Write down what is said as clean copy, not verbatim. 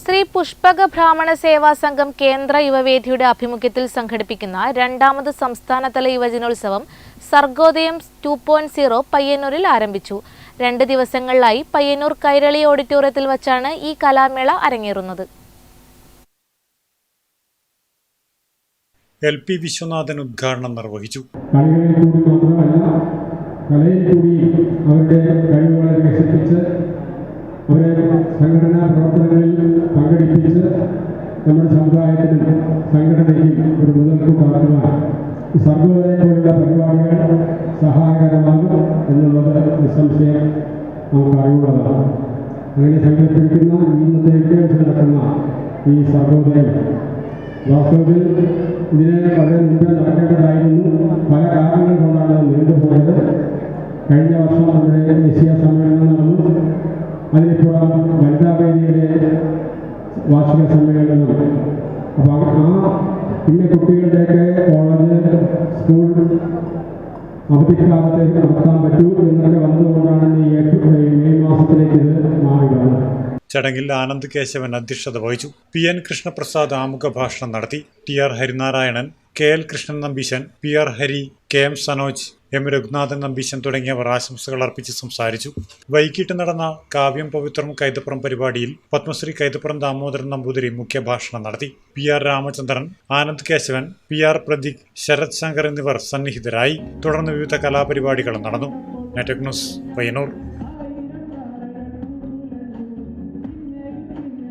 ശ്രീ പുഷ്പക ബ്രാഹ്മണ സേവാ സംഘം കേന്ദ്ര യുവവേദിയുടെ ആഭിമുഖ്യത്തിൽ സംഘടിപ്പിക്കുന്ന രണ്ടാമത് സംസ്ഥാനതല യുവജനോത്സവം സർഗോദയം 2.0 പയ്യന്നൂരിൽ ആരംഭിച്ചു. 2 ദിവസങ്ങളിലായി പയ്യന്നൂർ കൈരളി ഓഡിറ്റോറിയത്തിൽ വച്ചാണ് ഈ കലാമേള അരങ്ങേറുന്നത്. LP വിശ്വനാഥൻ ഉദ്ഘാടനം നിർവഹിച്ചു. സംഘടനാ പ്രവർത്തനങ്ങളിൽ പങ്കെടുപ്പിച്ച് നമ്മുടെ സമുദായത്തിനും സംഘടനയ്ക്കും ഒരു മുതൽക്കൂട്ടാക്കുവാൻ സർഗോദയം പോലുള്ള പരിപാടികൾ സഹായകരമാകും എന്നുള്ളത് നിസ്സംശയം നമുക്ക് അറിവുള്ളതാണ്. അങ്ങനെ സംഘടിപ്പിക്കുന്ന ഇന്നത്തെ വിദ്യാഭ്യാസം നടക്കുന്ന ഈ സർഗോദയം വാസ്തവത്തിൽ ഇതിനെ വളരെ മുമ്പേ നടക്കേണ്ടതായിരുന്നു. പല കാരണങ്ങൾ കൊണ്ടാണ് നീണ്ടുപോയത്. കഴിഞ്ഞ വർഷം നമ്മുടെ ദേശീയ സമ്മേളനം നടന്നു. അതിനിപ്പുറം വനിതാവേദിയുടെ വാർഷിക സമ്മേളനം. അപ്പോൾ പിന്നെ കുട്ടികളുടെയൊക്കെ കോളേജ് സ്കൂൾ അവധിക്കാലത്ത് നടത്താൻ പറ്റൂ എന്നൊക്കെ വന്നതുകൊണ്ടാണ് ഈ മെയ് മാസത്തിലേക്ക് ഇത് മാറിയത്. ചടങ്ങിൽ ആനന്ദ് കേശവൻ അധ്യക്ഷത വഹിച്ചു. PN കൃഷ്ണപ്രസാദ് ആമുഖ ഭാഷണം നടത്തി. TR Harinarayanan, KL Krishnan Nambeesan, PR Hari, KM Sanoj, M Raghunathan Nambeesan തുടങ്ങിയവർ ആശംസകൾ അർപ്പിച്ച് സംസാരിച്ചു. വൈകിട്ട് നടന്ന കാവ്യം പവിത്രം കൈതപ്പുറം പരിപാടിയിൽ പത്മശ്രീ കൈതപ്പുറം ദാമോദരൻ നമ്പൂതിരി മുഖ്യഭാഷണം നടത്തി. PR രാമചന്ദ്രൻ, ആനന്ദ് കേശവൻ, PR പ്രദീക്, ശരത് ശങ്കർ എന്നിവർ സന്നിഹിതരായി. തുടർന്ന് വിവിധ കലാപരിപാടികളും നടന്നു. Network news, Payyanur.